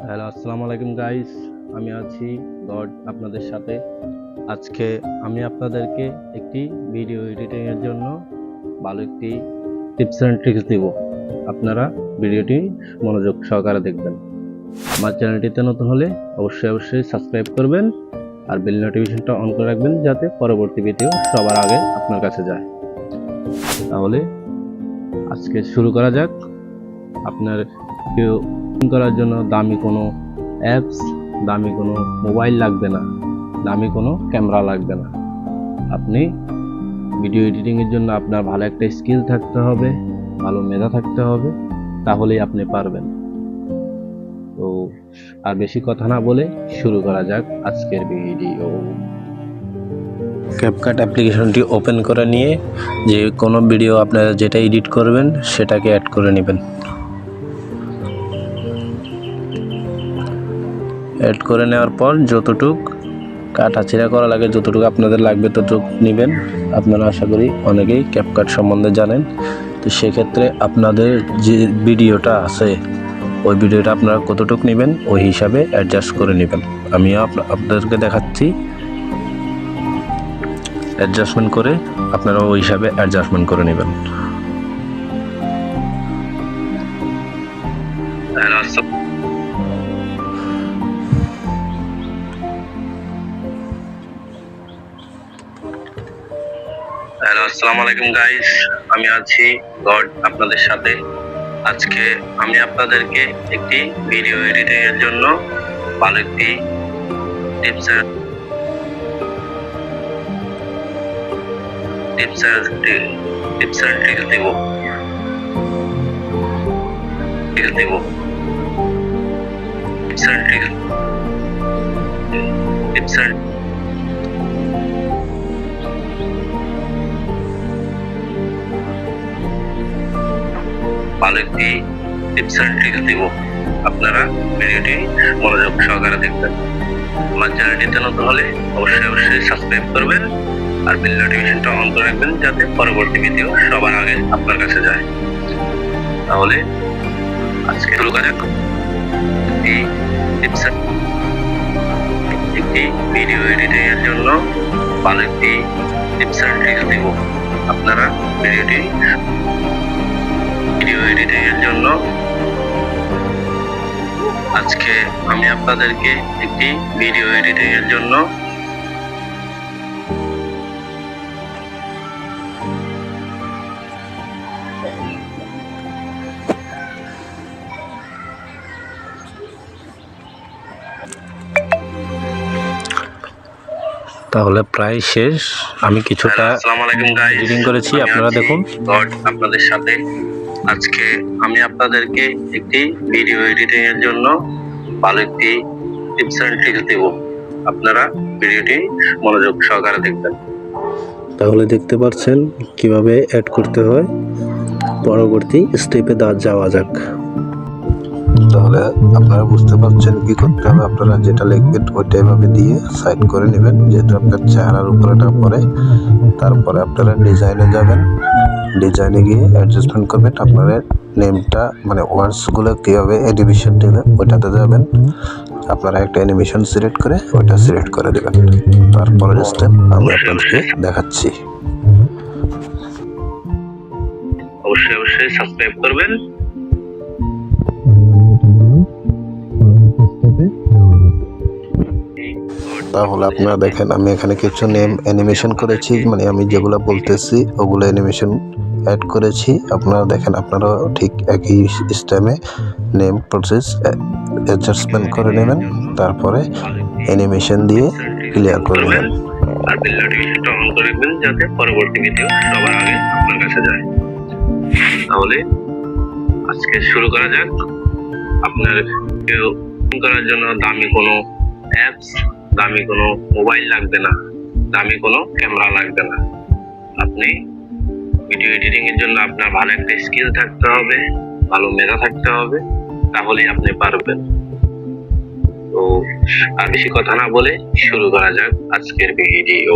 Hello, আসসালামু আলাইকুম guys. আমি আছি গড আপনাদের সাথে। আজকে আমি আপনাদেরকে একটি ভিডিও এডিটিং এর জন্য ভালো একটি টিপস অ্যান্ড ট্রিক্স দিব। আপনারা ভিডিওটি মনোযোগ সহকারে দেখবেন। আমার চ্যানেলটিতে নতুন হলে অবশ্যই সাবস্ক্রাইব করবেন আর বেল নোটিফিকেশনটা অন করে রাখবেন যাতে পরবর্তী ভিডিও সবার আগে আপনার কাছে যায়। তাহলে আজকে শুরু করা যাক। আপনার ভিডিও করার জন্য দামি কোনো অ্যাপস, দামি কোনো মোবাইল লাগবে না, দামি কোনো ক্যামেরা লাগবে না। আপনি ভিডিও এডিটিংয়ের জন্য আপনার ভালো একটা স্কিল থাকতে হবে, ভালো মেধা থাকতে হবে, তাহলেই আপনি পারবেন। তো আর বেশি কথা না বলে শুরু করা যাক আজকের ভিডিও। ক্যাপকাট অ্যাপ্লিকেশনটি ওপেন করে নিয়ে যে কোনো ভিডিও আপনারা যেটা এডিট করবেন সেটাকে অ্যাড করে নেবেন। অ্যাড করে নেওয়ার পর যতটুক কাটাছেঁড়া করা লাগে, যতটুকু আপনাদের লাগবে ততটুকু নেবেন। আপনারা আশা করি অনেকেই ক্যাপকাট সম্বন্ধে জানেন। তো সেক্ষেত্রে আপনাদের যে ভিডিওটা আছে ওই ভিডিওটা আপনারা কতটুকু নেবেন ওই হিসাবে অ্যাডজাস্ট করে নেবেন। আমিও আপনাদেরকে দেখাচ্ছি। অ্যাডজাস্টমেন্ট করে আপনারা ওই হিসাবে অ্যাডজাস্টমেন্ট করে নেবেন। হ্যালো, আসসালামু আলাইকুম গাইস। আমি আছি গড আপনাদের সাথে। আজকে আমি আপনাদেরকে একটি ভিডিও এডিটিং এর জন্য ভালো একটি টিপস অ্যান্ড ট্রিক্স দেব। ভালো একটি টিপস অ্যান্ড ট্রিক্স দিব। আপনারা ভিডিওটি মনোযোগ সহকারে দেখবেন। আমার চ্যানেলটিতে নতুন হলে অবশ্যই সাবস্ক্রাইব করবেন আর বেল নোটিফিকেশনটা অন করে রাখবেন যাতে পরবর্তী ভিডিও সবার আগে আপনার কাছে যায়। তাহলে আজকে শুরু করা যাক একটি ভিডিও এডিটিং এর জন্য ভালো একটি টিপস অ্যান্ড ট্রিক্স দিব। আপনারা ভিডিও এডিটিং এর জন্য আজকে আমি আপনাদেরকে একটি ভিডিও এডিটিং এর জন্য তাহলে প্রায় শেষ। আমি কিছুটা এডিটিং করেছি, আপনারা দেখুন। আপনাদের সাথে আজকে আমি আপনাদেরকে একটি ভিডিও এডিটিং এর জন্য ভালো একটি টিপস অ্যান্ড ট্রিক্স দেব। আপনারা ভিডিওটি মনোযোগ সহকারে দেখবেন। তাহলে দেখতে পাচ্ছেন কিভাবে অ্যাড করতে হয়। পরবর্তী স্টেপে যাওয়া যাক। তাহলে আপনারা বুঝতে পারছেন কি করতে হবে। আপনারা যেটা লিখবেন ওইটা এভাবে দিয়ে সাইড করে নেবেন, যেহেতু আপনার চেহারার উপরেটা পড়ে। তারপরে আপনারা ডিজাইনে যাবেন, ডিজাইনে গিয়ে অ্যাডজাস্টমেন্ট করবেন। আপনারা নেমটা মানে ওয়ার্ডসগুলো কীভাবে অ্যানিমেশন দেবেন ওইটাতে যাবেন। আপনারা একটা অ্যানিমেশন সিলেক্ট করে ওইটা সিলেক্ট করে দেবেন। তারপরের স্টেপ আমি আপনাদেরকে দেখাচ্ছি। অবশ্যই সাবস্ক্রাইব করবেন। তাহলে আপনারা দেখেন আমি এখানে কিছু নেম অ্যানিমেশন করেছি, মানে আমি যেগুলো বলতেছি ওগুলো অ্যানিমেশন অ্যাড করেছি। আপনারা দেখেন আপনারা ঠিক একই সিস্টেমে নেম প্রসেস অ্যাডজাস্টমেন্ট করে নেবেন, তারপরে অ্যানিমেশন দিয়ে ক্লিয়ার করে নেবেন। আর বেল নোটিফিকেশনটা অন করে রাখবেন যাতে পরবর্তী ভিডিও সবার আগে আপনার কাছে যায়। তাহলে আজকে শুরু করা যাক। আপনার ভিডিও করার জন্য দামি কোনো অ্যাপস, দামি কোনো মোবাইল লাগবে না, দামি কোনো ক্যামেরা লাগবে না। আপনি ভিডিও এডিটিং এর জন্য আপনার ভালো একটা স্কিল থাকতে হবে, ভালো মেধা থাকতে হবে, তাহলেই আপনি পারবেন। তো আর বেশি কথা না বলে শুরু করা যাক আজকের ভিডিও।